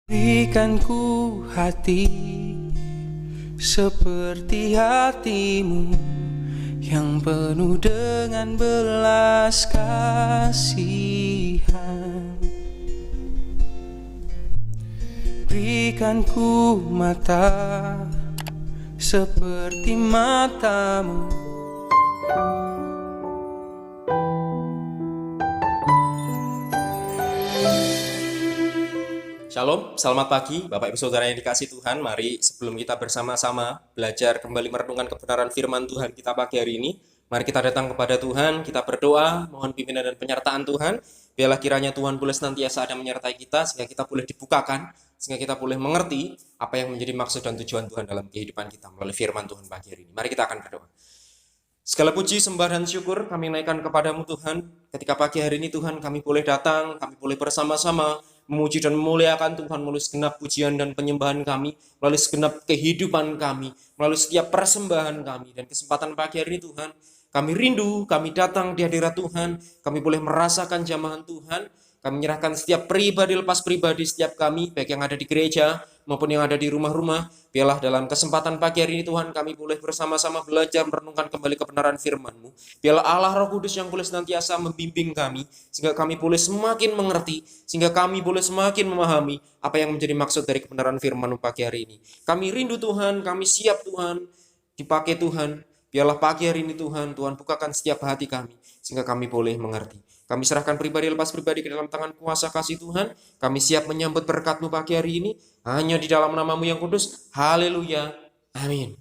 Berikan ku hati seperti hatimu yang penuh dengan belas kasihan. Berikan ku mata seperti matamu. Shalom, selamat pagi Bapak Ibu Saudara yang dikasih Tuhan. Mari sebelum kita bersama-sama belajar kembali merenungkan kebenaran firman Tuhan kita pagi hari ini, mari kita datang kepada Tuhan, kita berdoa, mohon pimpinan dan penyertaan Tuhan. Biarlah kiranya Tuhan boleh senantiasa ada menyertai kita, sehingga kita boleh dibukakan, sehingga kita boleh mengerti apa yang menjadi maksud dan tujuan Tuhan dalam kehidupan kita melalui firman Tuhan pagi hari ini. Mari kita akan berdoa. Segala puji, sembah, dan syukur kami naikkan kepadamu Tuhan. Ketika pagi hari ini Tuhan kami boleh datang, kami boleh bersama-sama memuji dan memuliakan Tuhan melalui segenap pujian dan penyembahan kami, melalui segenap kehidupan kami, melalui setiap persembahan kami. Dan kesempatan pagi hari ini Tuhan, kami rindu, kami datang di hadirat Tuhan, kami boleh merasakan jamahan Tuhan. Kami menyerahkan setiap pribadi lepas pribadi setiap kami, baik yang ada di gereja maupun yang ada di rumah-rumah. Biarlah dalam kesempatan pagi hari ini Tuhan kami boleh bersama-sama belajar merenungkan kembali kebenaran firman-Mu. Biarlah Allah Roh Kudus yang boleh senantiasa membimbing kami, sehingga kami boleh semakin mengerti, sehingga kami boleh semakin memahami apa yang menjadi maksud dari kebenaran firman-Mu pagi hari ini. Kami rindu Tuhan, kami siap Tuhan, dipakai Tuhan. Biarlah pagi hari ini Tuhan, Tuhan bukakan setiap hati kami, sehingga kami boleh mengerti. Kami serahkan pribadi lepas pribadi ke dalam tangan kuasa kasih Tuhan. Kami siap menyambut berkat-Mu pagi hari ini, hanya di dalam nama-Mu yang kudus. Haleluya. Amin.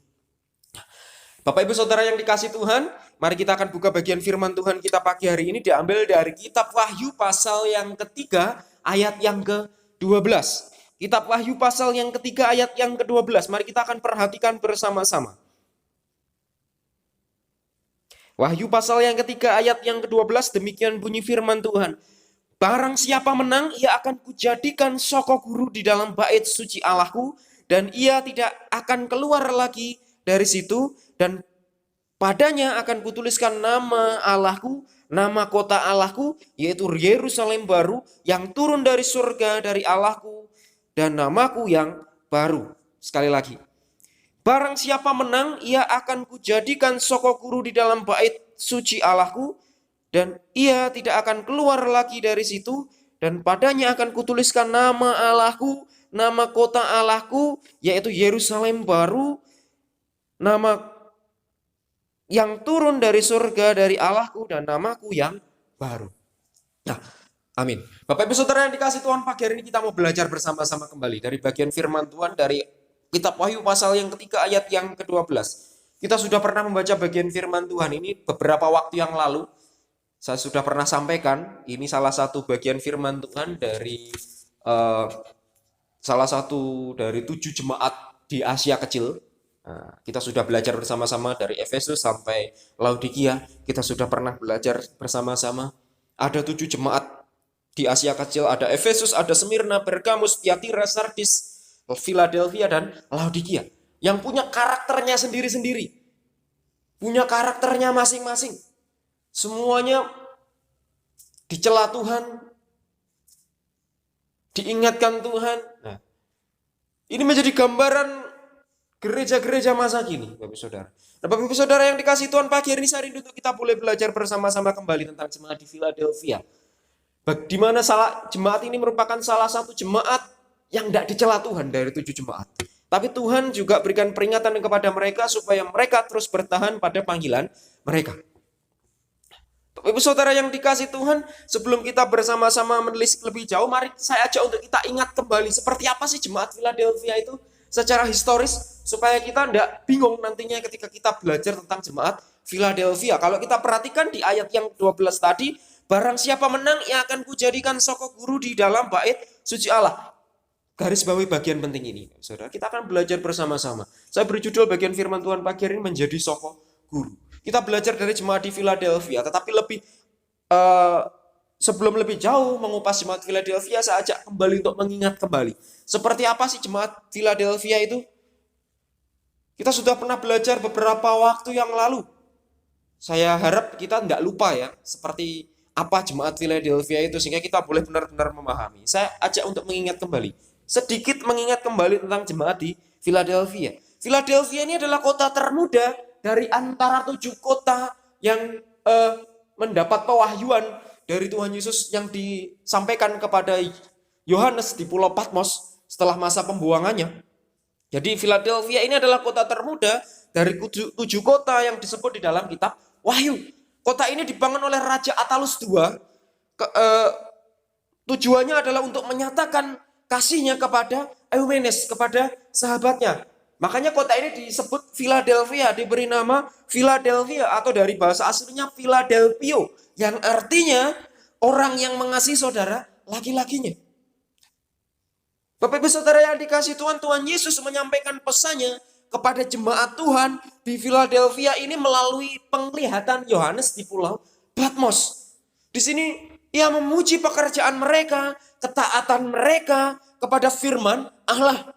Bapak Ibu Saudara yang dikasih Tuhan, mari kita akan buka bagian firman Tuhan kita pagi hari ini diambil dari kitab Wahyu pasal yang ketiga ayat yang ke-12. Kitab Wahyu pasal yang ketiga ayat yang ke-12. Mari kita akan perhatikan bersama-sama. Wahyu pasal yang ketiga ayat yang ke-12, demikian bunyi firman Tuhan. Barang siapa menang, ia akan kujadikan soko guru di dalam bait suci Allahku, dan ia tidak akan keluar lagi dari situ, dan padanya akan kutuliskan nama Allahku, nama kota Allahku, yaitu Yerusalem baru, yang turun dari surga dari Allahku, dan namaku yang baru. Sekali lagi. Barang siapa menang, ia akan kujadikan soko guru di dalam bait suci Allahku, dan ia tidak akan keluar lagi dari situ, dan padanya akan kutuliskan nama Allahku, nama kota Allahku, yaitu Yerusalem baru, nama yang turun dari surga dari Allahku, dan namaku yang baru. Nah, amin. Bapak Ibu Saudara yang dikasih Tuhan, pagi hari ini kita mau belajar bersama-sama kembali dari bagian firman Tuhan dari Kitab Wahyu pasal yang ketiga ayat yang ke-12. Kita sudah pernah membaca bagian firman Tuhan ini beberapa waktu yang lalu. Saya sudah pernah sampaikan, ini salah satu bagian firman Tuhan dari salah satu dari 7 jemaat di Asia Kecil. Nah, kita sudah belajar bersama-sama dari Efesus sampai Laodikia. Kita sudah pernah belajar bersama-sama. Ada 7 jemaat di Asia Kecil, ada Efesus, ada Smyrna, Pergamus, Tiatira, Sardis, Philadelphia, dan Laodikia, yang punya karakternya sendiri-sendiri, punya karakternya masing-masing. Semuanya dicela Tuhan, diingatkan Tuhan. Nah, ini menjadi gambaran gereja-gereja masa kini, Bapak Saudara. Nah, Bapak Ibu Saudara yang dikasih Tuhan, pagi hari ini saya rindu untuk kita boleh belajar bersama-sama kembali tentang jemaat di Philadelphia. Di mana jemaat ini merupakan salah satu jemaat yang tidak dicela Tuhan dari 7 jemaat. Tapi Tuhan juga berikan peringatan kepada mereka supaya mereka terus bertahan pada panggilan mereka. Bapak Ibu Saudara yang dikasih Tuhan, sebelum kita bersama-sama menelis lebih jauh, mari saya ajak untuk kita ingat kembali seperti apa sih jemaat Philadelphia itu secara historis, supaya kita tidak bingung nantinya ketika kita belajar tentang jemaat Philadelphia. Kalau kita perhatikan di ayat yang 12 tadi, barang siapa menang, ia akan kujadikan soko guru di dalam bait suci Allah. Garis bawahi bagian penting ini, saudara. Kita akan belajar bersama-sama. Saya beri judul bagian firman Tuhan pagi hari ini menjadi soko guru. Kita belajar dari jemaat di Philadelphia, tetapi sebelum lebih jauh mengupas jemaat Philadelphia, saya ajak kembali untuk mengingat kembali. Seperti apa sih jemaat Philadelphia itu? Kita sudah pernah belajar beberapa waktu yang lalu. Saya harap kita tidak lupa ya, seperti apa jemaat Philadelphia itu, sehingga kita boleh benar-benar memahami. Saya ajak untuk mengingat kembali. sedikit mengingat kembali tentang jemaat di Philadelphia. Philadelphia ini adalah kota termuda dari antara 7 kota yang mendapat pewahyuan dari Tuhan Yesus yang disampaikan kepada Yohanes di Pulau Patmos setelah masa pembuangannya. Jadi Philadelphia ini adalah kota termuda dari 7 kota yang disebut di dalam kitab Wahyu. Kota ini dibangun oleh Raja Attalus II. Tujuannya adalah untuk menyatakan kasihnya kepada Eumenes, kepada sahabatnya. Makanya kota ini disebut Philadelphia, diberi nama Philadelphia atau dari bahasa aslinya Philadelphio, yang artinya orang yang mengasihi saudara laki-lakinya. Bapak Ibu Saudara yang dikasihi Tuhan, Tuhan Yesus menyampaikan pesannya kepada jemaat Tuhan di Philadelphia ini melalui penglihatan Yohanes di Pulau Patmos. Di sini ia memuji pekerjaan mereka, ketaatan mereka kepada firman Allah,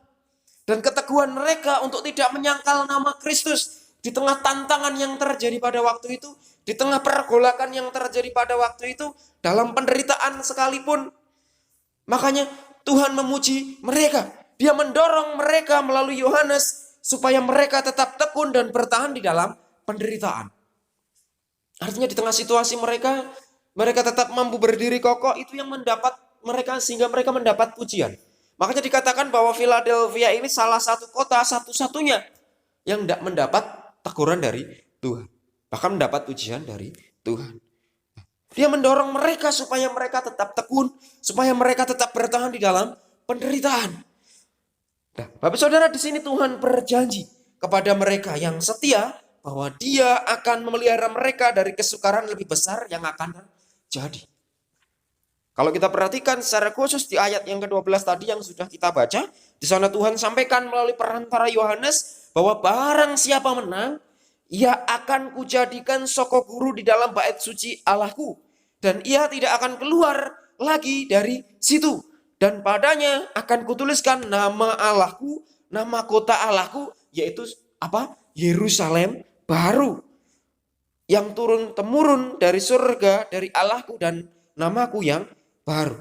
dan keteguhan mereka untuk tidak menyangkal nama Kristus di tengah tantangan yang terjadi pada waktu itu, di tengah pergolakan yang terjadi pada waktu itu, dalam penderitaan sekalipun. Makanya Tuhan memuji mereka. Dia mendorong mereka melalui Yohanes supaya mereka tetap tekun dan bertahan di dalam penderitaan. Artinya di tengah situasi mereka tetap mampu berdiri kokoh, itu yang mendapat mereka sehingga mereka mendapat pujian. Makanya dikatakan bahwa Philadelphia ini salah satu kota satu-satunya yang tidak mendapat teguran dari Tuhan. Bahkan mendapat pujian dari Tuhan. Dia mendorong mereka supaya mereka tetap tekun, supaya mereka tetap bertahan di dalam penderitaan. Nah, Bapak Saudara, di sini Tuhan berjanji kepada mereka yang setia bahwa Dia akan memelihara mereka dari kesukaran lebih besar yang akan terjadi. Kalau kita perhatikan secara khusus di ayat yang ke-12 tadi yang sudah kita baca, di sana Tuhan sampaikan melalui perantara Yohanes bahwa barang siapa menang, ia akan kujadikan soko guru di dalam bait suci Allahku, dan ia tidak akan keluar lagi dari situ. Dan padanya akan kutuliskan nama Allahku, nama kota Allahku, yaitu apa? Yerusalem baru, yang turun-temurun dari surga, dari Allahku, dan namaku yang baru.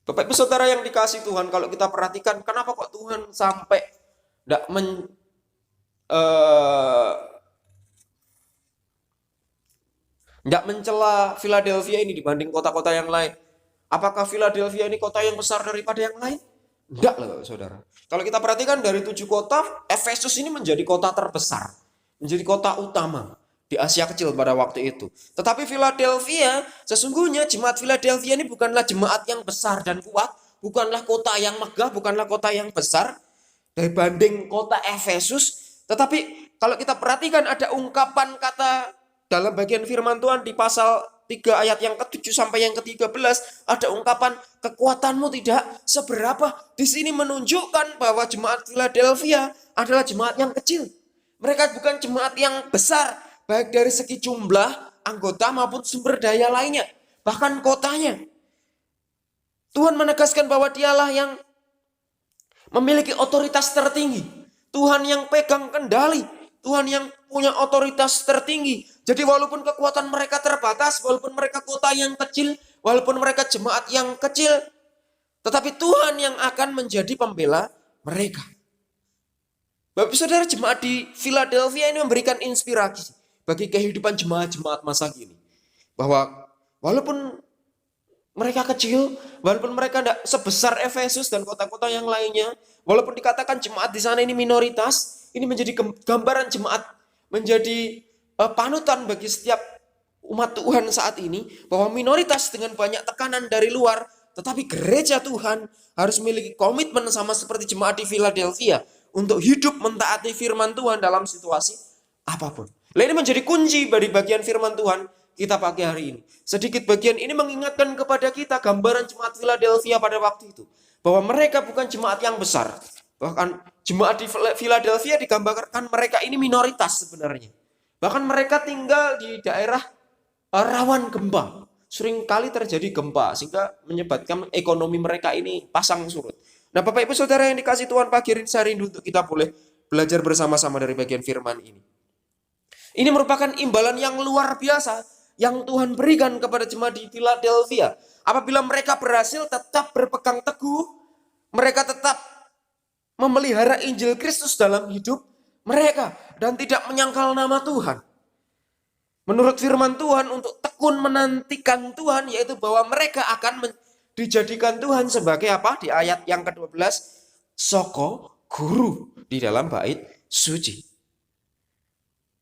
Bapak Ibu Saudara yang dikasihi Tuhan, kalau kita perhatikan kenapa kok Tuhan sampai tidak mencela Philadelphia ini dibanding kota-kota yang lain. Apakah Philadelphia ini kota yang besar daripada yang lain? Enggak loh saudara. Kalau kita perhatikan dari 7 kota, Efesus ini menjadi kota terbesar. Menjadi kota utama di Asia Kecil pada waktu itu. Tetapi Philadelphia, sesungguhnya jemaat Philadelphia ini bukanlah jemaat yang besar dan kuat. Bukanlah kota yang megah, bukanlah kota yang besar dibanding kota Efesus. Tetapi kalau kita perhatikan ada ungkapan kata dalam bagian firman Tuhan di pasal 3 ayat yang ke-7 sampai yang ke-13, ada ungkapan kekuatanmu tidak seberapa. Di sini menunjukkan bahwa jemaat Philadelphia adalah jemaat yang kecil. Mereka bukan jemaat yang besar, baik dari segi jumlah anggota maupun sumber daya lainnya. Bahkan kotanya. Tuhan menegaskan bahwa dialah yang memiliki otoritas tertinggi. Tuhan yang pegang kendali. Tuhan yang punya otoritas tertinggi. Jadi walaupun kekuatan mereka terbatas, walaupun mereka kota yang kecil, walaupun mereka jemaat yang kecil, tetapi Tuhan yang akan menjadi pembela mereka. Bapak Saudara, jemaat di Philadelphia ini memberikan inspirasi bagi kehidupan jemaat-jemaat masa kini. Bahwa walaupun mereka kecil, walaupun mereka tidak sebesar Efesus dan kota-kota yang lainnya, walaupun dikatakan jemaat di sana ini minoritas, ini menjadi gambaran jemaat, menjadi panutan bagi setiap umat Tuhan saat ini, bahwa minoritas dengan banyak tekanan dari luar, tetapi gereja Tuhan harus memiliki komitmen sama seperti jemaat di Philadelphia untuk hidup mentaati firman Tuhan dalam situasi apapun. Ini menjadi kunci dari bagian firman Tuhan kita pagi hari ini. Sedikit bagian ini mengingatkan kepada kita gambaran jemaat Philadelphia pada waktu itu, bahwa mereka bukan jemaat yang besar. Bahkan jemaat di Philadelphia digambarkan mereka ini minoritas sebenarnya. Bahkan mereka tinggal di daerah rawan gempa. Sering kali terjadi gempa sehingga menyebabkan ekonomi mereka ini pasang surut. Nah Bapak Ibu Saudara yang dikasih Tuhan pagi hari ini untuk kita boleh belajar bersama-sama dari bagian firman ini. Ini merupakan imbalan yang luar biasa yang Tuhan berikan kepada jemaat di Philadelphia. Apabila mereka berhasil tetap berpegang teguh, mereka tetap memelihara Injil Kristus dalam hidup mereka dan tidak menyangkal nama Tuhan. Menurut firman Tuhan, untuk tekun menantikan Tuhan, yaitu bahwa mereka akan dijadikan Tuhan sebagai apa? Di ayat yang ke-12, soko guru di dalam bait suci.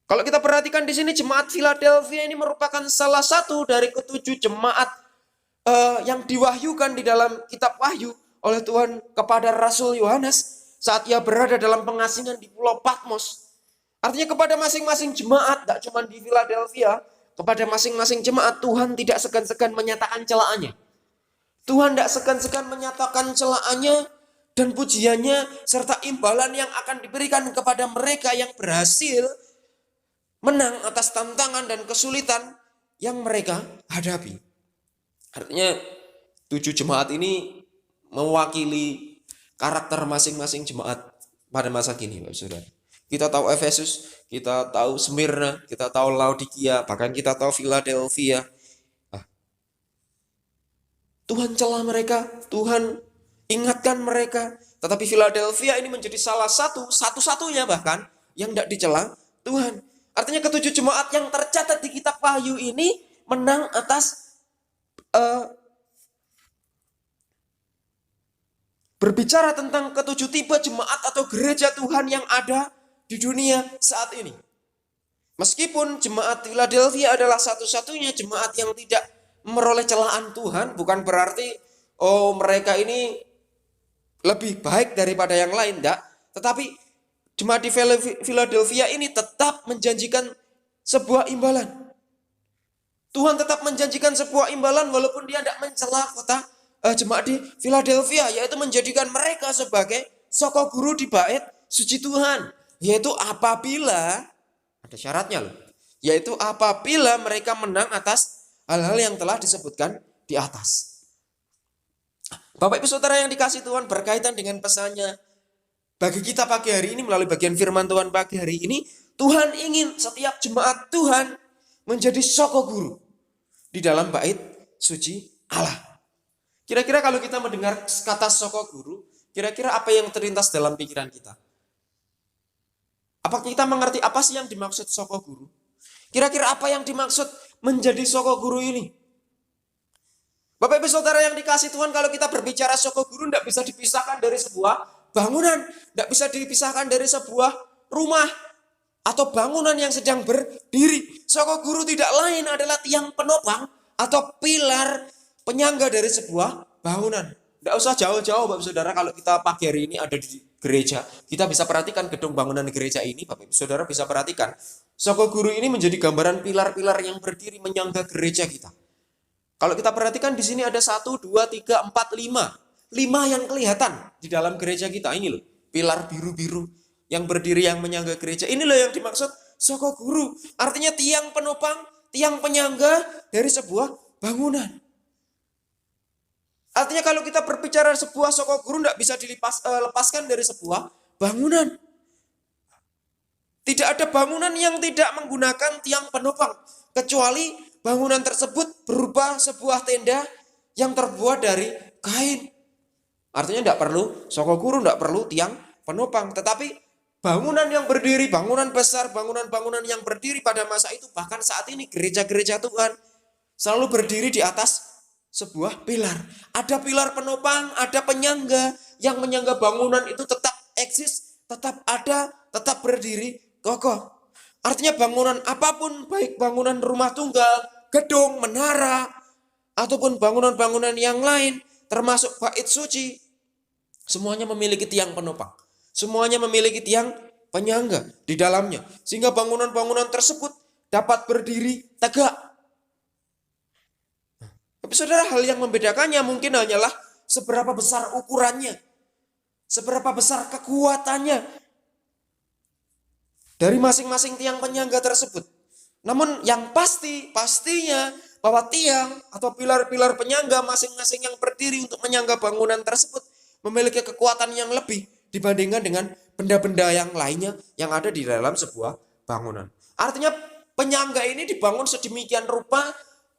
Kalau kita perhatikan di sini, jemaat Philadelphia ini merupakan salah satu dari ke-7 jemaat yang diwahyukan di dalam kitab Wahyu oleh Tuhan kepada Rasul Yohanes saat ia berada dalam pengasingan di Pulau Patmos. Artinya kepada masing-masing jemaat, tidak cuma di Philadelphia, kepada masing-masing jemaat Tuhan tidak segan-segan menyatakan celaannya. Tuhan tidak segan-segan menyatakan celaannya dan pujiannya serta imbalan yang akan diberikan kepada mereka yang berhasil menang atas tantangan dan kesulitan yang mereka hadapi. Artinya 7 jemaat ini mewakili karakter masing-masing jemaat pada masa kini, Bapak Saudara. Kita tahu Efesus, kita tahu Smyrna, kita tahu Laodikia, bahkan kita tahu Philadelphia. Tuhan celah mereka, Tuhan ingatkan mereka. Tetapi Philadelphia ini menjadi salah satu-satunya bahkan yang tidak dicela Tuhan. Artinya ke-7 jemaat yang tercatat di kitab Wahyu ini menang atas berbicara tentang ke-7 tipe jemaat atau gereja Tuhan yang ada di dunia saat ini. Meskipun jemaat Philadelphia adalah satu-satunya jemaat yang tidak memperoleh celaan Tuhan, bukan berarti mereka ini lebih baik daripada yang lain, enggak. Tetapi jemaat di Philadelphia ini tetap menjanjikan sebuah imbalan. Tuhan tetap menjanjikan sebuah imbalan walaupun dia tidak mencela kota jemaat di Philadelphia, yaitu menjadikan mereka sebagai soko guru di bait suci Tuhan. Yaitu apabila, ada syaratnya loh, yaitu apabila mereka menang atas hal-hal yang telah disebutkan di atas. Bapak Ibu Saudara yang dikasih Tuhan, berkaitan dengan pesannya bagi kita pagi hari ini melalui bagian firman Tuhan pagi hari ini, Tuhan ingin setiap jemaat Tuhan menjadi soko guru di dalam bait suci Allah. Kira-kira kalau kita mendengar kata soko guru, kira-kira apa yang terlintas dalam pikiran kita? Apa kita mengerti apa sih yang dimaksud soko guru? Kira-kira apa yang dimaksud menjadi soko guru ini? Bapak Ibu Saudara yang dikasih Tuhan, kalau kita berbicara soko guru tidak bisa dipisahkan dari sebuah bangunan, tidak bisa dipisahkan dari sebuah rumah atau bangunan yang sedang berdiri. Soko guru tidak lain adalah tiang penopang atau pilar penyangga dari sebuah bangunan. Tidak usah jauh-jauh Bapak Saudara, kalau kita pagi hari ini ada di gereja, kita bisa perhatikan gedung bangunan gereja ini. Bapak Ibu Saudara bisa perhatikan, soko guru ini menjadi gambaran pilar-pilar yang berdiri menyangga gereja kita. Kalau kita perhatikan di sini ada 1, 2, 3, 4, 5. 5 yang kelihatan di dalam gereja kita. Ini loh, pilar biru-biru yang berdiri yang menyangga gereja. Inilah yang dimaksud soko guru. Artinya tiang penopang, tiang penyangga dari sebuah bangunan. Artinya kalau kita berbicara sebuah soko guru tidak bisa dilepaskan dari sebuah bangunan. Tidak ada bangunan yang tidak menggunakan tiang penopang, kecuali bangunan tersebut berupa sebuah tenda yang terbuat dari kain. Artinya tidak perlu soko guru, tidak perlu tiang penopang. Tetapi bangunan yang berdiri, bangunan besar, bangunan-bangunan yang berdiri pada masa itu, bahkan saat ini gereja-gereja Tuhan selalu berdiri di atas sebuah pilar. Ada pilar penopang, ada penyangga yang menyangga bangunan itu tetap eksis, tetap ada, tetap berdiri kokoh. Artinya bangunan apapun, baik bangunan rumah tunggal, gedung, menara, ataupun bangunan-bangunan yang lain, termasuk bait suci, semuanya memiliki tiang penopang. Semuanya memiliki tiang penyangga di dalamnya. Sehingga bangunan-bangunan tersebut dapat berdiri tegak. Tapi saudara, hal yang membedakannya mungkin hanyalah seberapa besar ukurannya. Seberapa besar kekuatannya dari masing-masing tiang penyangga tersebut. Namun yang pastinya bahwa tiang atau pilar-pilar penyangga masing-masing yang berdiri untuk menyangga bangunan tersebut memiliki kekuatan yang lebih dibandingkan dengan benda-benda yang lainnya yang ada di dalam sebuah bangunan. Artinya penyangga ini dibangun sedemikian rupa,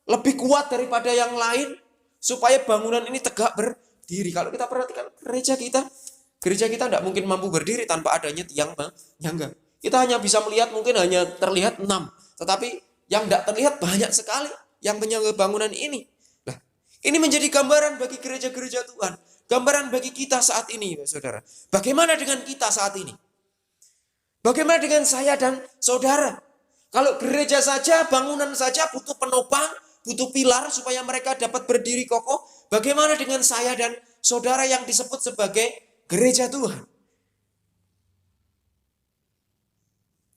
lebih kuat daripada yang lain, supaya bangunan ini tegak berdiri. Kalau kita perhatikan gereja kita tidak mungkin mampu berdiri tanpa adanya tiang penyangga. Kita hanya bisa melihat, mungkin hanya terlihat 6, tetapi yang tidak terlihat banyak sekali yang penyangga bangunan ini. Nah, ini menjadi gambaran bagi gereja-gereja Tuhan, gambaran bagi kita saat ini, saudara. Bagaimana dengan kita saat ini? Bagaimana dengan saya dan saudara? Kalau gereja saja, bangunan saja butuh penopang, butuh pilar supaya mereka dapat berdiri kokoh. Bagaimana dengan saya dan saudara yang disebut sebagai gereja Tuhan?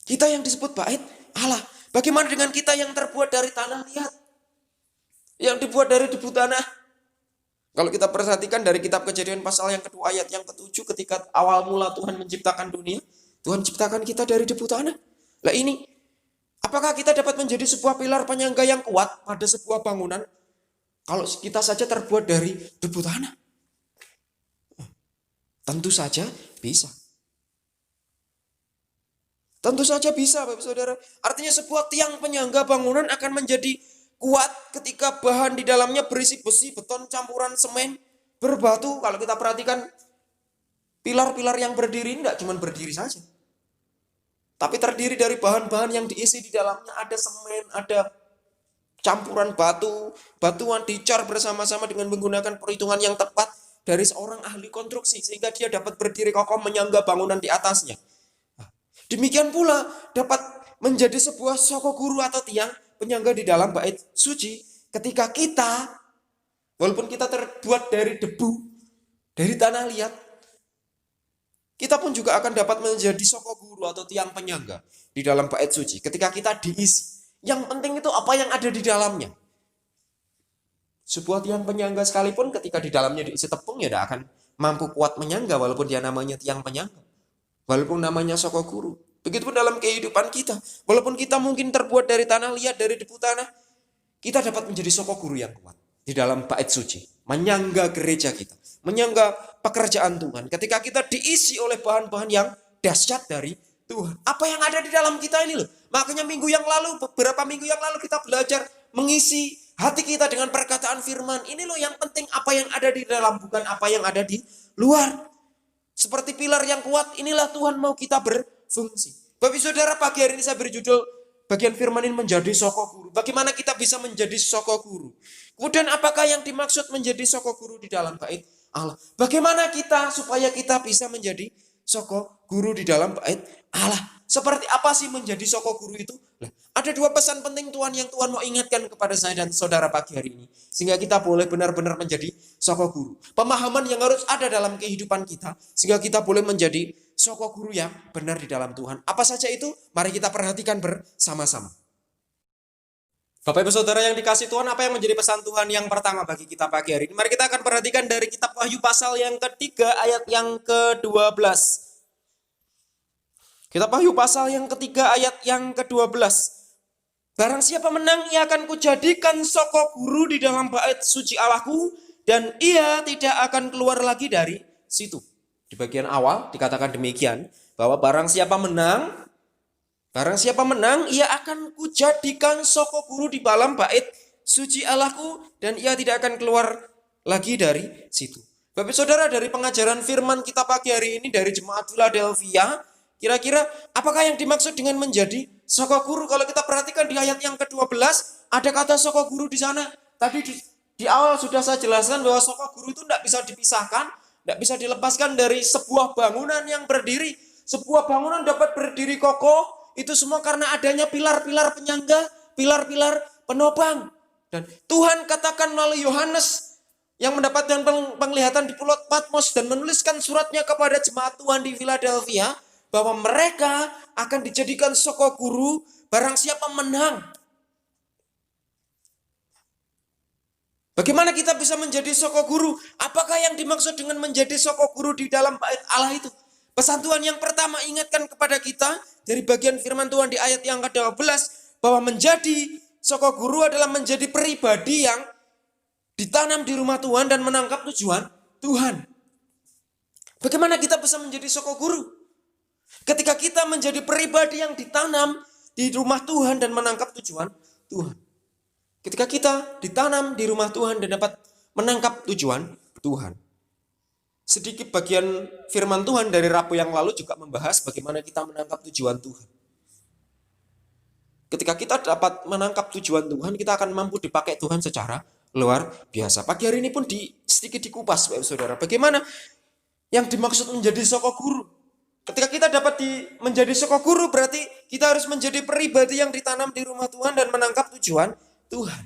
Kita yang disebut bait Allah. Bagaimana dengan kita yang terbuat dari tanah liat? Yang dibuat dari debu tanah? Kalau kita perhatikan dari kitab Kejadian pasal yang kedua ayat yang ke-7, ketika awal mula Tuhan menciptakan dunia, Tuhan ciptakan kita dari debu tanah. Lah ini, apakah kita dapat menjadi sebuah pilar penyangga yang kuat pada sebuah bangunan kalau kita saja terbuat dari debu tanah? Tentu saja bisa. Tentu saja bisa, Bapak Saudara. Artinya sebuah tiang penyangga bangunan akan menjadi kuat ketika bahan di dalamnya berisi besi, beton, campuran semen, berbatu. Kalau kita perhatikan pilar-pilar yang berdiri tidak cuma berdiri saja, tapi terdiri dari bahan-bahan yang diisi di dalamnya. Ada semen, ada campuran batu, batuan dicor bersama-sama dengan menggunakan perhitungan yang tepat dari seorang ahli konstruksi, sehingga dia dapat berdiri kokoh menyangga bangunan di atasnya. Demikian pula dapat menjadi sebuah sokoguru atau tiang penyangga di dalam bait suci ketika kita, walaupun kita terbuat dari debu, dari tanah liat, kita pun juga akan dapat menjadi sokoguru atau tiang penyangga di dalam bait suci ketika kita diisi. Yang penting itu apa yang ada di dalamnya. Sebuah tiang penyangga sekalipun ketika di dalamnya diisi tepung, ya tidak akan mampu kuat menyangga walaupun dia namanya tiang penyangga, walaupun namanya sokoguru. Begitupun dalam kehidupan kita, walaupun kita mungkin terbuat dari tanah liat, dari debu tanah, kita dapat menjadi sokoguru yang kuat di dalam bait suci, menyangga gereja kita, menyangga pekerjaan Tuhan ketika kita diisi oleh bahan-bahan yang dahsyat dari Tuhan. Apa yang ada di dalam kita ini loh. Makanya beberapa minggu yang lalu kita belajar mengisi hati kita dengan perkataan firman. Ini loh yang penting, apa yang ada di dalam, bukan apa yang ada di luar. Seperti pilar yang kuat, inilah Tuhan mau kita berfungsi. Bapak Saudara, pagi hari ini saya berjudul bagian firman ini menjadi sokoguru. Bagaimana kita bisa menjadi sokoguru? Kemudian apakah yang dimaksud menjadi sokoguru di dalam bait Allah? Bagaimana kita supaya kita bisa menjadi sokoguru di dalam bait Allah? Seperti apa sih menjadi sokoguru itu? Nah, ada dua pesan penting Tuhan yang Tuhan mau ingatkan kepada saya dan saudara pagi hari ini, sehingga kita boleh benar-benar menjadi sokoguru. Pemahaman yang harus ada dalam kehidupan kita, sehingga kita boleh menjadi sokoguru yang benar di dalam Tuhan. Apa saja itu? Mari kita perhatikan bersama-sama. Bapak Ibu Saudara yang dikasih Tuhan, apa yang menjadi pesan Tuhan yang pertama bagi kita pagi hari ini? Mari kita akan perhatikan dari kitab Wahyu pasal yang ketiga ayat yang ke-12. Kitab Wahyu pasal yang ketiga ayat yang ke-12. Barang siapa menang, ia akan kujadikan sokoguru di dalam bait suci Allahku, dan ia tidak akan keluar lagi dari situ. Di bagian awal dikatakan demikian, bahwa barang siapa menang, ia akan kujadikan sokoguru di dalam bait suci Allahku, dan ia tidak akan keluar lagi dari situ. Bapak Saudara, dari pengajaran firman kita pagi hari ini dari Jemaat Philadelphia, kira-kira apakah yang dimaksud dengan menjadi sokoguru? Kalau kita perhatikan di ayat yang ke-12, ada kata sokoguru di sana. Tadi di awal sudah saya jelaskan bahwa sokoguru itu tidak bisa dipisahkan, tidak bisa dilepaskan dari sebuah bangunan yang berdiri. Sebuah bangunan dapat berdiri kokoh, itu semua karena adanya pilar-pilar penyangga, pilar-pilar penopang. Dan Tuhan katakan melalui Yohanes yang mendapatkan penglihatan di Pulau Patmos dan menuliskan suratnya kepada jemaat Tuhan di Philadelphia, bahwa mereka akan dijadikan sokoguru barang siapa menang. Bagaimana kita bisa menjadi sokoguru? Apakah yang dimaksud dengan menjadi sokoguru di dalam bait Allah itu? Pesan Tuhan yang pertama ingatkan kepada kita dari bagian firman Tuhan di ayat yang ke-12, bahwa menjadi sokoguru adalah menjadi pribadi yang ditanam di rumah Tuhan dan menangkap tujuan Tuhan. Bagaimana kita bisa menjadi sokoguru? Ketika kita menjadi pribadi yang ditanam di rumah Tuhan dan menangkap tujuan Tuhan. Ketika kita ditanam di rumah Tuhan dan dapat menangkap tujuan Tuhan. Sedikit bagian firman Tuhan dari Rabu yang lalu juga membahas bagaimana kita menangkap tujuan Tuhan. Ketika kita dapat menangkap tujuan Tuhan, kita akan mampu dipakai Tuhan secara luar biasa. Pagi hari ini pun sedikit dikupas, Bapak Saudara. Bagaimana yang dimaksud menjadi soko guru? Ketika kita dapat menjadi soko guru, berarti kita harus menjadi pribadi yang ditanam di rumah Tuhan dan menangkap tujuan Tuhan.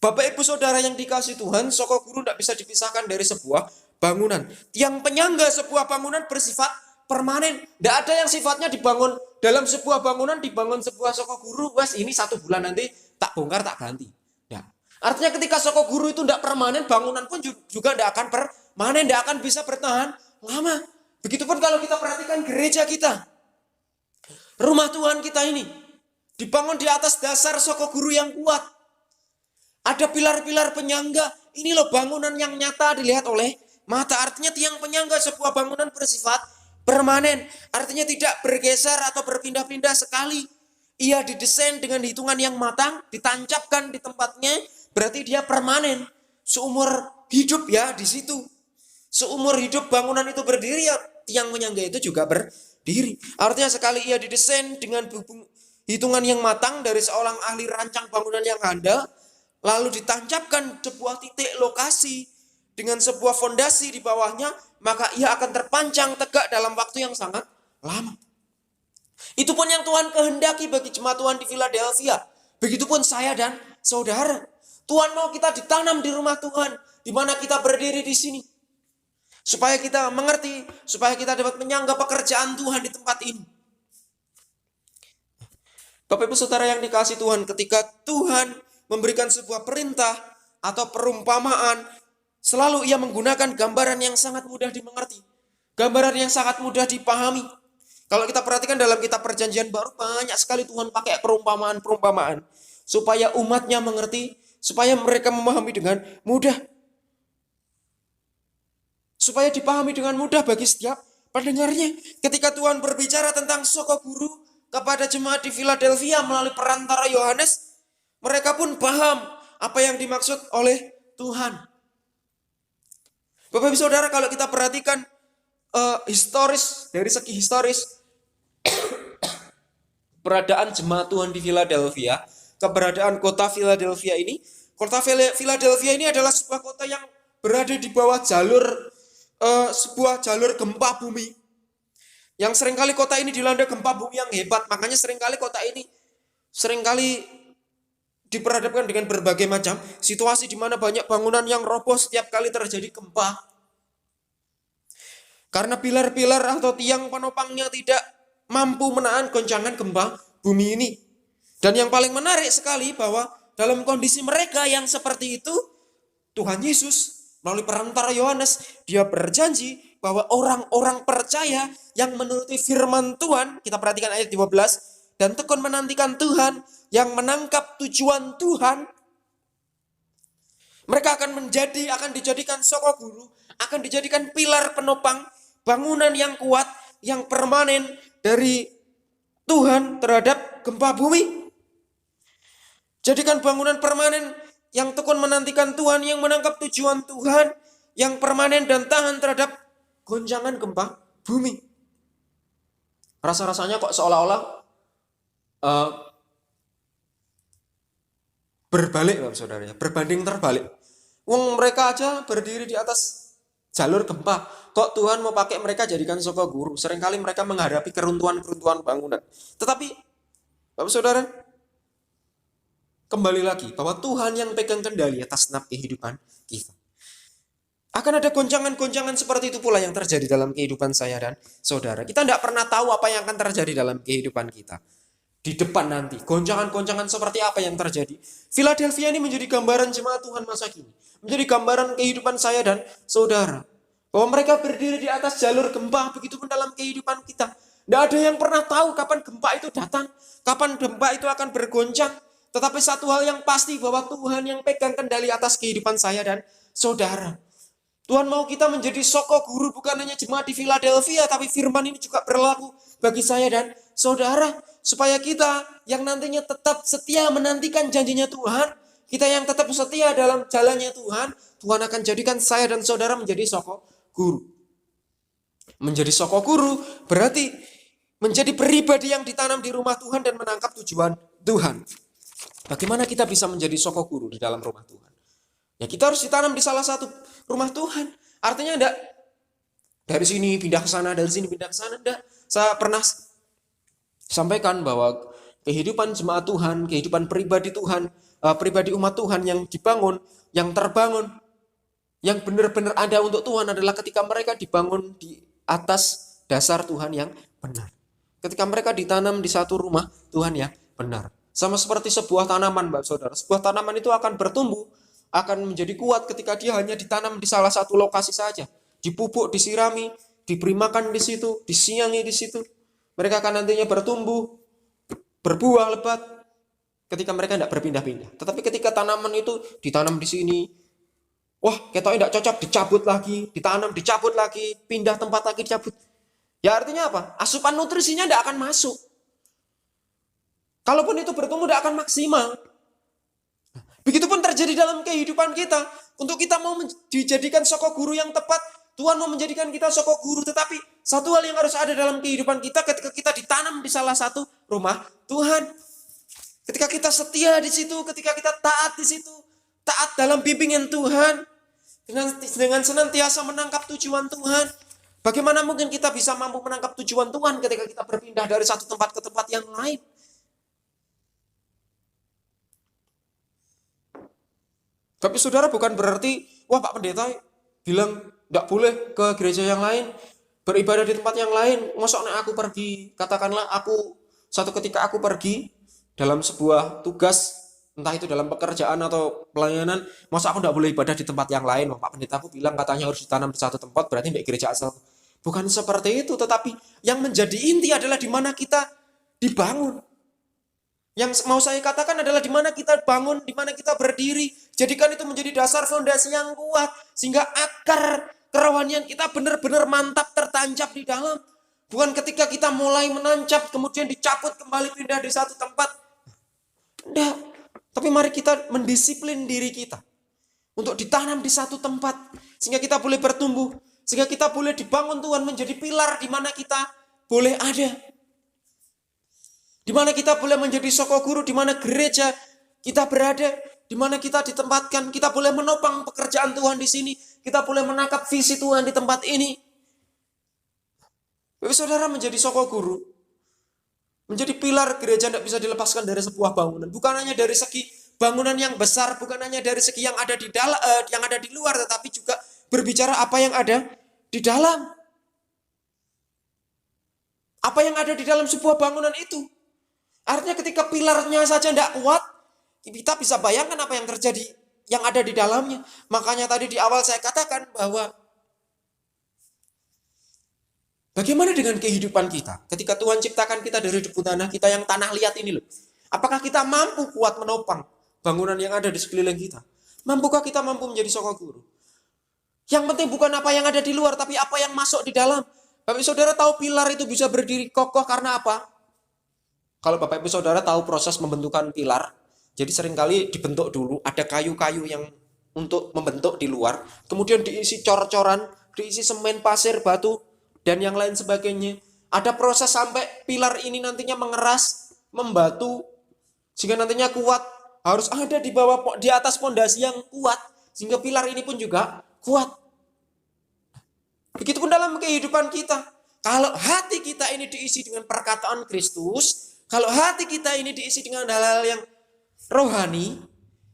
Bapak Ibu Saudara yang dikasihi Tuhan, soko guru tidak bisa dipisahkan dari sebuah bangunan. Tiang penyangga sebuah bangunan bersifat permanen. Tidak ada yang sifatnya dibangun dalam sebuah bangunan, dibangun sebuah soko guru, wes ini 1 bulan nanti tak bongkar, tak ganti. Nah, artinya ketika soko guru itu tidak permanen, bangunan pun juga tidak akan permanen, tidak akan bisa bertahan lama. Begitupun kalau kita perhatikan gereja kita. Rumah Tuhan kita ini dibangun di atas dasar soko guru yang kuat. Ada pilar-pilar penyangga. Ini loh bangunan yang nyata dilihat oleh mata. Artinya tiang penyangga sebuah bangunan bersifat permanen. Artinya tidak bergeser atau berpindah-pindah sekali. Ia didesain dengan hitungan yang matang, ditancapkan di tempatnya, berarti dia permanen. Seumur hidup ya di situ. Seumur hidup bangunan itu berdiri, ya tiang penyangga itu juga berdiri. Artinya sekali ia didesain dengan hitungan yang matang dari seorang ahli rancang bangunan yang handal, lalu ditancapkan sebuah titik lokasi dengan sebuah fondasi di bawahnya, maka ia akan terpancang tegak dalam waktu yang sangat lama. Itu pun yang Tuhan kehendaki bagi jemaat Tuhan di Philadelphia. Begitupun saya dan saudara. Tuhan mau kita ditanam di rumah Tuhan, di mana kita berdiri di sini. Supaya kita mengerti, supaya kita dapat menyangga pekerjaan Tuhan di tempat ini. Bapak Ibu Saudara yang dikasihi Tuhan, ketika Tuhan memberikan sebuah perintah atau perumpamaan, selalu ia menggunakan gambaran yang sangat mudah dimengerti. Gambaran yang sangat mudah dipahami. Kalau kita perhatikan dalam kitab Perjanjian Baru, banyak sekali Tuhan pakai perumpamaan-perumpamaan. Supaya umatnya mengerti, supaya mereka memahami dengan mudah. Supaya dipahami dengan mudah bagi setiap pendengarnya. Ketika Tuhan berbicara tentang soko guru kepada jemaat di Philadelphia melalui perantara Yohanes, mereka pun paham apa yang dimaksud oleh Tuhan. Bapak Ibu Saudara, kalau kita perhatikan dari segi historis, keberadaan jemaat Tuhan di Philadelphia, keberadaan kota Philadelphia ini, kota Philadelphia ini adalah sebuah kota yang berada di bawah sebuah jalur gempa bumi. Yang seringkali kota ini dilanda gempa bumi yang hebat. Makanya seringkali kota ini diperhadapkan dengan berbagai macam situasi di mana banyak bangunan yang roboh setiap kali terjadi gempa. Karena pilar-pilar atau tiang penopangnya tidak mampu menahan goncangan gempa bumi ini. Dan yang paling menarik sekali bahwa dalam kondisi mereka yang seperti itu, Tuhan Yesus melalui perantara Yohanes, dia berjanji bahwa orang-orang percaya yang menuruti firman Tuhan, kita perhatikan ayat 15, dan tekun menantikan Tuhan, yang menangkap tujuan Tuhan, mereka akan dijadikan soko guru, akan dijadikan pilar penopang, bangunan yang kuat, yang permanen dari Tuhan terhadap gempa bumi. Jadikan bangunan permanen yang tekun menantikan Tuhan, yang menangkap tujuan Tuhan, yang permanen dan tahan terhadap goncangan gempa bumi. Rasa-rasanya kok seolah-olah berbalik, Bapak Saudara, berbanding terbalik. Wong mereka aja berdiri di atas jalur gempa, kok Tuhan mau pakai mereka jadikan soko guru? Seringkali mereka menghadapi keruntuhan-keruntuhan bangunan. Tetapi Bapak Saudara, kembali lagi bahwa Tuhan yang pegang kendali atas senap kehidupan kita. Akan ada goncangan-goncangan seperti itu pula yang terjadi dalam kehidupan saya dan saudara. Kita tidak pernah tahu apa yang akan terjadi dalam kehidupan kita. Di depan nanti, goncangan-goncangan seperti apa yang terjadi. Philadelphia ini menjadi gambaran jemaat Tuhan masa kini. Menjadi gambaran kehidupan saya dan saudara. Bahwa mereka berdiri di atas jalur gempa, begitupun dalam kehidupan kita. Tidak ada yang pernah tahu kapan gempa itu datang, kapan gempa itu akan bergoncang. Tetapi satu hal yang pasti bahwa Tuhan yang pegang kendali atas kehidupan saya dan saudara. Tuhan mau kita menjadi soko guru bukan hanya jemaat di Philadelphia, tapi firman ini juga berlaku bagi saya dan saudara. Supaya kita yang nantinya tetap setia menantikan janjinya Tuhan, kita yang tetap setia dalam jalannya Tuhan, Tuhan akan jadikan saya dan saudara menjadi soko guru. Menjadi soko guru berarti menjadi pribadi yang ditanam di rumah Tuhan dan menangkap tujuan Tuhan. Bagaimana kita bisa menjadi soko guru di dalam rumah Tuhan? Ya kita harus ditanam di salah satu rumah Tuhan. Artinya enggak dari sini pindah ke sana, dari sini pindah ke sana. Enggak. Saya pernah sampaikan bahwa kehidupan jemaat Tuhan, kehidupan pribadi Tuhan, pribadi umat Tuhan yang dibangun, yang terbangun, yang benar-benar ada untuk Tuhan adalah ketika mereka dibangun di atas dasar Tuhan yang benar. Ketika mereka ditanam di satu rumah Tuhan yang benar. Sama seperti sebuah tanaman, Bapak Saudara. Sebuah tanaman itu akan bertumbuh, akan menjadi kuat ketika dia hanya ditanam di salah satu lokasi saja. Dipupuk, disirami, diberi makan di situ, disiangi di situ. Mereka akan nantinya bertumbuh, berbuah lebat ketika mereka tidak berpindah-pindah. Tetapi ketika tanaman itu ditanam di sini, wah, ketoknya tidak cocok, dicabut lagi, ditanam, dicabut lagi, pindah tempat lagi, dicabut. Ya artinya apa? Asupan nutrisinya tidak akan masuk. Kalaupun itu bertumbuh tidak akan maksimal. Begitupun terjadi dalam kehidupan kita. Untuk kita mau dijadikan soko guru yang tepat, Tuhan mau menjadikan kita soko guru. Tetapi satu hal yang harus ada dalam kehidupan kita ketika kita ditanam di salah satu rumah Tuhan. Ketika kita setia di situ, ketika kita taat di situ, taat dalam bimbingan Tuhan, dengan senantiasa menangkap tujuan Tuhan. Bagaimana mungkin kita bisa mampu menangkap tujuan Tuhan ketika kita berpindah dari satu tempat ke tempat yang lain? Tapi saudara bukan berarti, wah Pak Pendeta bilang tidak boleh ke gereja yang lain, beribadah di tempat yang lain. Maksudnya aku pergi, katakanlah aku satu ketika aku pergi dalam sebuah tugas, entah itu dalam pekerjaan atau pelayanan, masa aku tidak boleh ibadah di tempat yang lain? Pak Pendeta aku bilang katanya harus ditanam di satu tempat, berarti tidak gereja asal. Bukan seperti itu, tetapi yang menjadi inti adalah di mana kita dibangun. Yang mau saya katakan adalah di mana kita bangun, di mana kita berdiri. Jadikan itu menjadi dasar fondasi yang kuat. Sehingga akar kerohanian kita benar-benar mantap tertancap di dalam. Bukan ketika kita mulai menancap, kemudian dicabut kembali pindah di satu tempat. Tidak. Tapi mari kita mendisiplin diri kita. Untuk ditanam di satu tempat. Sehingga kita boleh bertumbuh. Sehingga kita boleh dibangun Tuhan menjadi pilar di mana kita boleh ada. Di mana kita boleh menjadi soko guru, di mana gereja kita berada, di mana kita ditempatkan, kita boleh menopang pekerjaan Tuhan di sini, kita boleh menangkap visi Tuhan di tempat ini. Bapak saudara menjadi soko guru, menjadi pilar gereja tidak bisa dilepaskan dari sebuah bangunan. Bukan hanya dari segi bangunan yang besar, bukan hanya dari segi yang ada di dalam, yang ada di luar, tetapi juga berbicara apa yang ada di dalam. Apa yang ada di dalam sebuah bangunan itu. Artinya ketika pilarnya saja tidak kuat, kita bisa bayangkan apa yang terjadi, yang ada di dalamnya. Makanya tadi di awal saya katakan bahwa bagaimana dengan kehidupan kita? Ketika Tuhan ciptakan kita dari debu tanah, kita yang tanah liat ini loh. Apakah kita mampu kuat menopang bangunan yang ada di sekeliling kita? Mampukah kita mampu menjadi soko guru? Yang penting bukan apa yang ada di luar, tapi apa yang masuk di dalam. Bapak saudara tahu pilar itu bisa berdiri kokoh karena apa? Kalau Bapak Ibu Saudara tahu proses pembentukan pilar, jadi seringkali dibentuk dulu, ada kayu-kayu yang untuk membentuk di luar, kemudian diisi cor-coran, diisi semen, pasir, batu, dan yang lain sebagainya. Ada proses sampai pilar ini nantinya mengeras, membatu, sehingga nantinya kuat, harus ada di bawah, di atas pondasi yang kuat, sehingga pilar ini pun juga kuat. Begitupun dalam kehidupan kita. Kalau hati kita ini diisi dengan perkataan Kristus, kalau hati kita ini diisi dengan hal-hal yang rohani,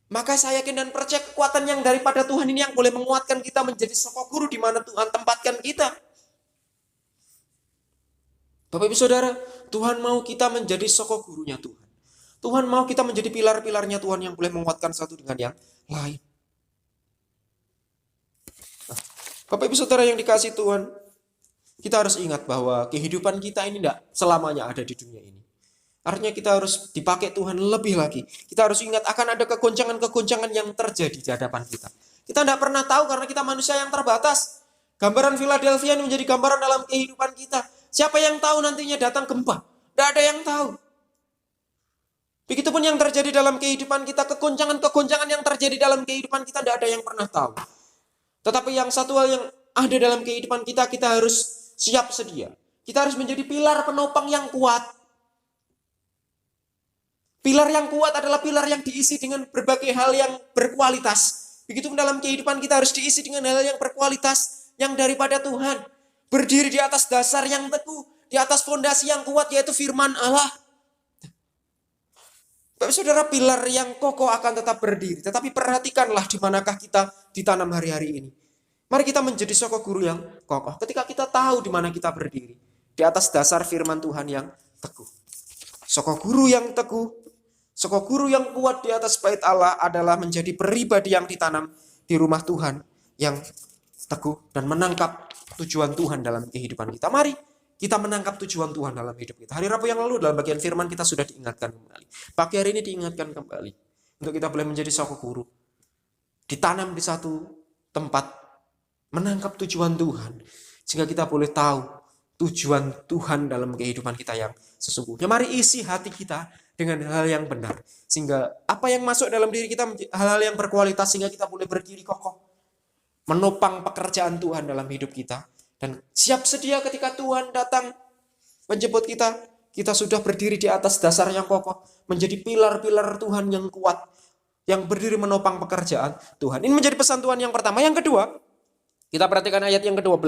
maka saya yakin dan percaya kekuatan yang daripada Tuhan ini yang boleh menguatkan kita menjadi soko guru di mana Tuhan tempatkan kita. Bapak Ibu Saudara, Tuhan mau kita menjadi soko gurunya Tuhan. Tuhan mau kita menjadi pilar-pilarnya Tuhan yang boleh menguatkan satu dengan yang lain. Bapak Ibu Saudara yang dikasihi Tuhan, kita harus ingat bahwa kehidupan kita ini tidak selamanya ada di dunia ini. Artinya kita harus dipakai Tuhan lebih lagi. Kita harus ingat akan ada kegoncangan-kegoncangan yang terjadi di hadapan kita. Kita tidak pernah tahu karena kita manusia yang terbatas. Gambaran Philadelphia ini menjadi gambaran dalam kehidupan kita. Siapa yang tahu nantinya datang gempa? Tidak ada yang tahu. Begitupun yang terjadi dalam kehidupan kita, kegoncangan-kegoncangan yang terjadi dalam kehidupan kita, tidak ada yang pernah tahu. Tetapi yang satu hal yang ada dalam kehidupan kita, kita harus siap sedia. Kita harus menjadi pilar penopang yang kuat. Pilar yang kuat adalah pilar yang diisi dengan berbagai hal yang berkualitas. Begitupun dalam kehidupan kita harus diisi dengan hal yang berkualitas, yang daripada Tuhan. Berdiri di atas dasar yang teguh, di atas fondasi yang kuat, yaitu firman Allah. Bapak saudara, pilar yang kokoh akan tetap berdiri. Tetapi perhatikanlah di manakah kita ditanam hari-hari ini. Mari kita menjadi sokok guru yang kokoh. Ketika kita tahu di mana kita berdiri. Di atas dasar firman Tuhan yang teguh. Sokok guru yang teguh, sokok guru yang kuat di atas bait Allah adalah menjadi pribadi yang ditanam di rumah Tuhan yang teguh dan menangkap tujuan Tuhan dalam kehidupan kita. Mari kita menangkap tujuan Tuhan dalam hidup kita. Hari Rabu yang lalu dalam bagian firman kita sudah diingatkan kembali. Pagi hari ini diingatkan kembali. Untuk kita boleh menjadi sokok guru. Ditanam di satu tempat. Menangkap tujuan Tuhan. Sehingga kita boleh tahu tujuan Tuhan dalam kehidupan kita yang sesungguhnya. Mari isi hati kita dengan hal yang benar. Sehingga apa yang masuk dalam diri kita hal-hal yang berkualitas. Sehingga kita boleh berdiri kokoh. Menopang pekerjaan Tuhan dalam hidup kita. Dan siap sedia ketika Tuhan datang menjemput kita. Kita sudah berdiri di atas dasar yang kokoh. Menjadi pilar-pilar Tuhan yang kuat. Yang berdiri menopang pekerjaan Tuhan. Ini menjadi pesan Tuhan yang pertama. Yang kedua, kita perhatikan ayat yang ke-12.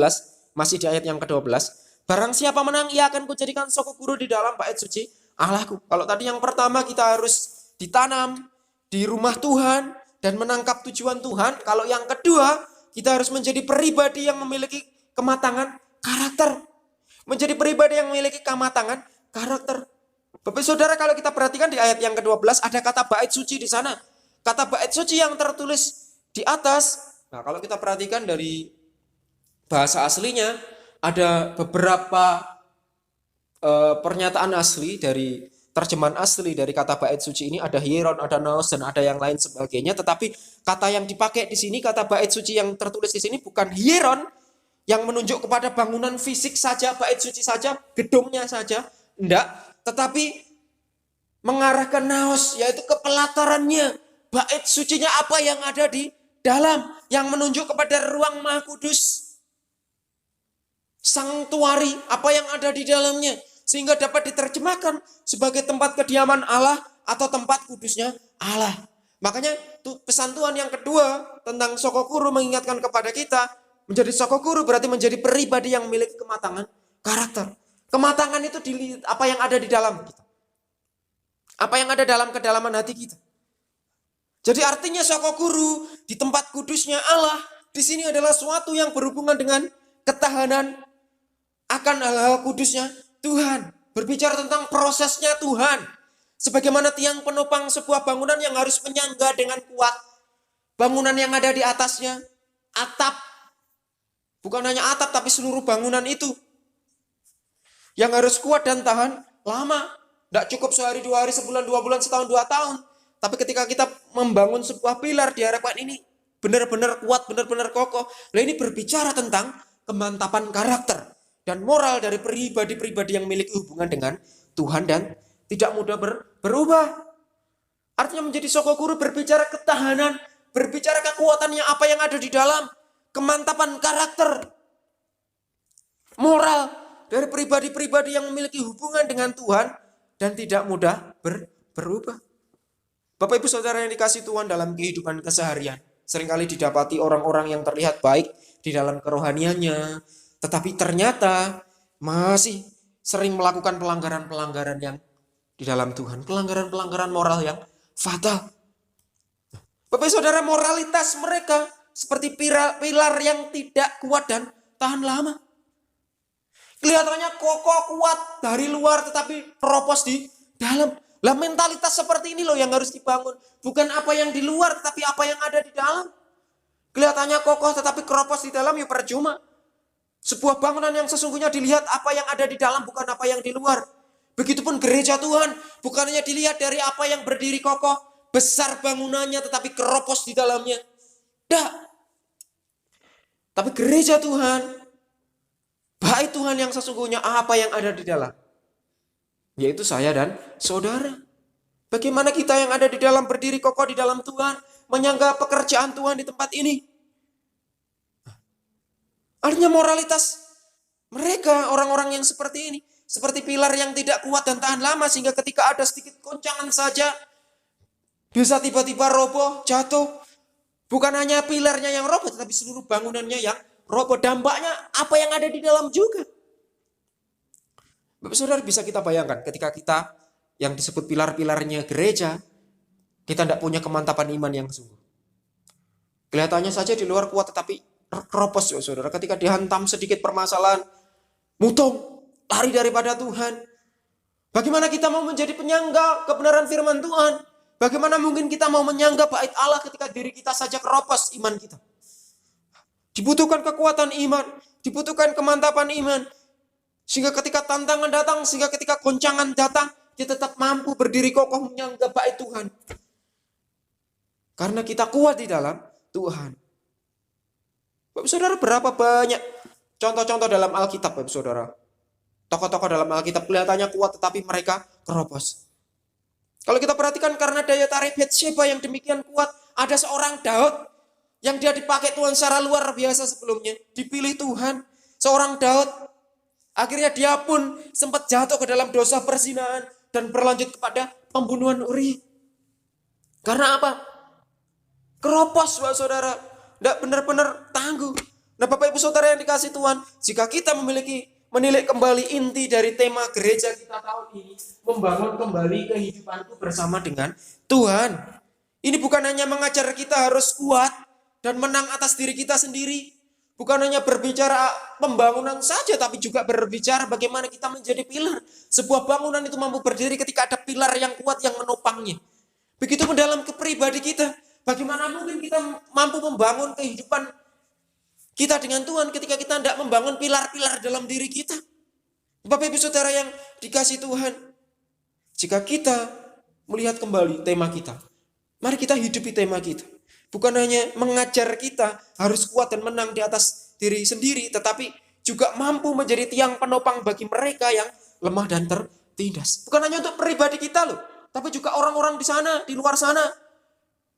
Masih di ayat yang ke-12. Barang siapa menang, ia akan kujadikan sokok guru di dalam bait suci Allahku. Kalau tadi yang pertama kita harus ditanam di rumah Tuhan. Dan menangkap tujuan Tuhan. Kalau yang kedua, kita harus menjadi pribadi yang memiliki kematangan karakter. Menjadi pribadi yang memiliki kematangan karakter. Bapak saudara, kalau kita perhatikan di ayat yang ke-12 ada kata bait suci di sana. Kata bait suci yang tertulis di atas. Nah, kalau kita perhatikan dari bahasa aslinya ada beberapa pernyataan asli dari terjemahan asli dari kata bait suci ini. Ada hieron, ada naos, dan ada yang lain sebagainya. Tetapi kata yang dipakai di sini, kata bait suci yang tertulis di sini bukan hieron, yang menunjuk kepada bangunan fisik saja, bait suci saja, gedungnya saja. Enggak. Tetapi mengarah ke naos, yaitu ke pelatarannya. Bait sucinya apa yang ada di dalam. Yang menunjuk kepada ruang Maha Kudus. Sanktuari, apa yang ada di dalamnya. Sehingga dapat diterjemahkan sebagai tempat kediaman Allah atau tempat kudusnya Allah. Makanya pesan Tuhan yang kedua tentang sokok guru mengingatkan kepada kita. Menjadi sokok guru berarti menjadi pribadi yang memiliki kematangan karakter. Kematangan itu dilihat apa yang ada di dalam kita. Apa yang ada dalam kedalaman hati kita. Jadi artinya sokok guru di tempat kudusnya Allah di sini adalah suatu yang berhubungan dengan ketahanan akan hal-hal kudusnya Tuhan. Berbicara tentang prosesnya Tuhan. Sebagaimana tiang penopang sebuah bangunan yang harus menyangga dengan kuat. Bangunan yang ada di atasnya, atap. Bukan hanya atap tapi seluruh bangunan itu. Yang harus kuat dan tahan lama. Tidak cukup sehari, 2 hari, sebulan, 2 bulan, setahun, 2 tahun. Tapi ketika kita membangun sebuah pilar diharapkan ini benar-benar kuat, benar-benar kokoh. Nah, ini berbicara tentang kemantapan karakter dan moral dari pribadi-pribadi yang memiliki hubungan dengan Tuhan dan tidak mudah berubah. Artinya menjadi sokok guru berbicara ketahanan, berbicara kekuatannya apa yang ada di dalam, kemantapan karakter, moral dari pribadi-pribadi yang memiliki hubungan dengan Tuhan dan tidak mudah berubah. Bapak Ibu Saudara yang dikasihi Tuhan, dalam kehidupan keseharian seringkali didapati orang-orang yang terlihat baik di dalam kerohaniannya, tetapi ternyata masih sering melakukan pelanggaran-pelanggaran yang di dalam Tuhan, pelanggaran-pelanggaran moral yang fatal. Bapak Ibu Saudara, moralitas mereka seperti pilar yang tidak kuat dan tahan lama. Kelihatannya kokoh kuat dari luar tetapi keropos di dalam. Lah mentalitas seperti ini loh yang harus dibangun. Bukan apa yang di luar tetapi apa yang ada di dalam. Kelihatannya kokoh tetapi keropos di dalam ya percuma. Sebuah bangunan yang sesungguhnya dilihat apa yang ada di dalam bukan apa yang di luar. Begitupun gereja Tuhan bukan hanya dilihat dari apa yang berdiri kokoh. Besar bangunannya tetapi keropos di dalamnya. Dah. Tapi gereja Tuhan, bait Tuhan yang sesungguhnya apa yang ada di dalam? Yaitu saya dan saudara. Bagaimana kita yang ada di dalam berdiri kokoh di dalam Tuhan, menyangga pekerjaan Tuhan di tempat ini? Artinya moralitas mereka, orang-orang yang seperti ini, seperti pilar yang tidak kuat dan tahan lama, sehingga ketika ada sedikit goncangan saja, bisa tiba-tiba roboh, jatuh. Bukan hanya pilarnya yang roboh, tetapi seluruh bangunannya yang roboh. Dampaknya apa yang ada di dalam juga. Bapak Saudara, bisa kita bayangkan ketika kita yang disebut pilar-pilarnya gereja, kita tidak punya kemantapan iman yang sungguh. Kelihatannya saja di luar kuat, tetapi keropos, saudara. Ketika dihantam sedikit permasalahan, mutung, lari daripada Tuhan. Bagaimana kita mau menjadi penyangga kebenaran firman Tuhan? Bagaimana mungkin kita mau menyangga bait Allah ketika diri kita saja keropos iman kita? Dibutuhkan kekuatan iman, dibutuhkan kemantapan iman. Sehingga ketika tantangan datang, sehingga ketika goncangan datang, kita tetap mampu berdiri kokoh menyangga bait Tuhan. Karena kita kuat di dalam Tuhan. Bapak Saudara, berapa banyak contoh-contoh dalam Alkitab, Bapak Saudara. Tokoh-tokoh dalam Alkitab kelihatannya kuat tetapi mereka keropos. Kalau kita perhatikan karena daya tarik Batsheba yang demikian kuat, ada seorang Daud yang dia dipakai Tuhan secara luar biasa sebelumnya. Dipilih Tuhan, seorang Daud. Akhirnya dia pun sempat jatuh ke dalam dosa perzinahan dan berlanjut kepada pembunuhan Uri. Karena apa? Keropos, Bapak Saudara. Tidak benar-benar tangguh. Nah, Bapak Ibu Saudara yang dikasih Tuhan, jika kita menilik kembali inti dari tema gereja kita tahun ini, membangun kembali kehidupanku bersama dengan Tuhan. Ini bukan hanya mengajar kita harus kuat dan menang atas diri kita sendiri. Bukan hanya berbicara pembangunan saja, tapi juga berbicara bagaimana kita menjadi pilar. Sebuah bangunan itu mampu berdiri ketika ada pilar yang kuat yang menopangnya. Begitupun dalam kepribadi kita. Bagaimana mungkin kita mampu membangun kehidupan kita dengan Tuhan ketika kita tidak membangun pilar-pilar dalam diri kita. Bapak Ibu Saudara yang dikasih Tuhan, jika kita melihat kembali tema kita, mari kita hidupi tema kita. Bukan hanya mengajar kita harus kuat dan menang di atas diri sendiri, tetapi juga mampu menjadi tiang penopang bagi mereka yang lemah dan tertindas. Bukan hanya untuk pribadi kita loh, tapi juga orang-orang di sana, di luar sana.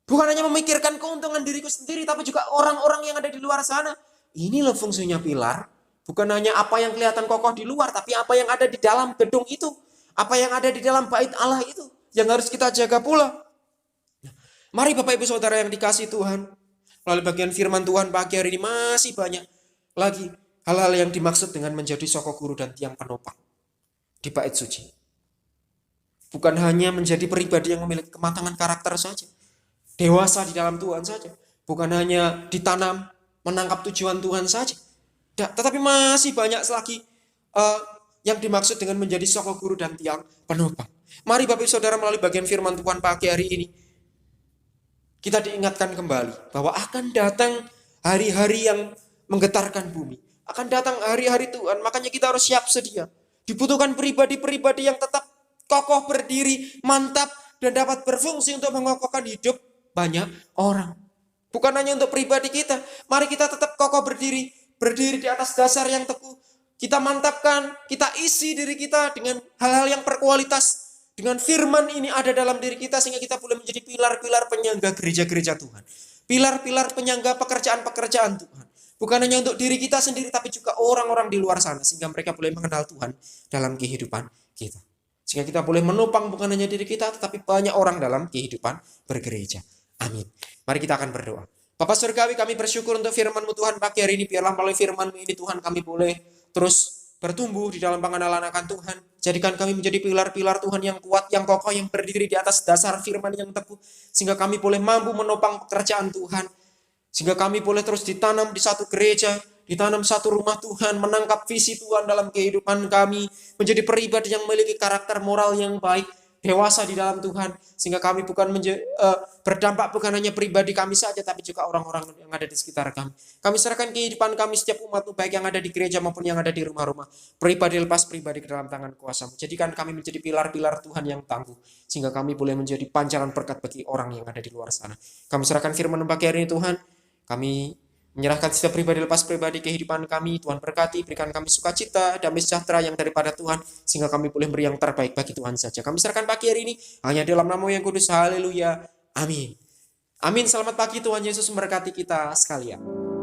Bukan hanya memikirkan keuntungan diriku sendiri, tapi juga orang-orang yang ada di luar sana. Ini loh fungsinya pilar. Bukan hanya apa yang kelihatan kokoh di luar, tapi apa yang ada di dalam gedung itu. Apa yang ada di dalam bait Allah itu. Yang harus kita jaga pula. Mari Bapak Ibu Saudara yang dikasih Tuhan. Melalui bagian firman Tuhan pagi hari ini masih banyak lagi hal-hal yang dimaksud dengan menjadi sokok guru dan tiang penopang di bait suci. Bukan hanya menjadi pribadi yang memiliki kematangan karakter saja. Dewasa di dalam Tuhan saja. Bukan hanya ditanam, menangkap tujuan Tuhan saja. Tetapi masih banyak lagi yang dimaksud dengan menjadi sokok guru dan tiang penopang. Mari Bapak Ibu Saudara melalui bagian firman Tuhan pagi hari ini, kita diingatkan kembali bahwa akan datang hari-hari yang menggetarkan bumi. Akan datang hari-hari Tuhan, makanya kita harus siap sedia. Dibutuhkan pribadi-pribadi yang tetap kokoh berdiri, mantap, dan dapat berfungsi untuk mengokohkan hidup banyak orang. Bukan hanya untuk pribadi kita. Mari kita tetap kokoh berdiri di atas dasar yang teguh. Kita mantapkan, kita isi diri kita dengan hal-hal yang berkualitas. Dengan firman ini ada dalam diri kita sehingga kita boleh menjadi pilar-pilar penyangga gereja-gereja Tuhan. Pilar-pilar penyangga pekerjaan-pekerjaan Tuhan. Bukan hanya untuk diri kita sendiri tapi juga orang-orang di luar sana sehingga mereka boleh mengenal Tuhan dalam kehidupan kita. Sehingga kita boleh menopang bukan hanya diri kita tetapi banyak orang dalam kehidupan bergereja. Amin. Mari kita akan berdoa. Bapa Surgawi, kami bersyukur untuk firman-Mu Tuhan pagi hari ini. Biarlah melalui firman-Mu ini Tuhan kami boleh terus bertumbuh di dalam pengenalan akan Tuhan. Jadikan kami menjadi pilar-pilar Tuhan yang kuat, yang kokoh, yang berdiri di atas dasar firman yang teguh. Sehingga kami boleh mampu menopang pekerjaan Tuhan. Sehingga kami boleh terus ditanam di satu gereja, ditanam satu rumah Tuhan, menangkap visi Tuhan dalam kehidupan kami. Menjadi pribadi yang memiliki karakter moral yang baik, dewasa di dalam Tuhan, sehingga kami bukan berdampak bukan hanya pribadi kami saja, tapi juga orang-orang yang ada di sekitar kami. Kami serahkan kehidupan kami setiap umat-Mu, baik yang ada di gereja maupun yang ada di rumah-rumah. Pribadi lepas pribadi ke dalam tangan kuasa-Mu. Jadikan kami menjadi pilar-pilar Tuhan yang tangguh, sehingga kami boleh menjadi pancaran berkat bagi orang yang ada di luar sana. Kami serahkan firman-Mu pagi hari ini Tuhan. Kami Menyerahkan setiap pribadi lepas pribadi kehidupan kami, Tuhan berkati, berikan kami sukacita, damai sejahtera yang daripada Tuhan, sehingga kami boleh beri yang terbaik bagi Tuhan saja. Kami serahkan pagi hari ini, hanya dalam nama yang kudus, haleluya, amin. Amin, selamat pagi, Tuhan Yesus memberkati kita sekalian.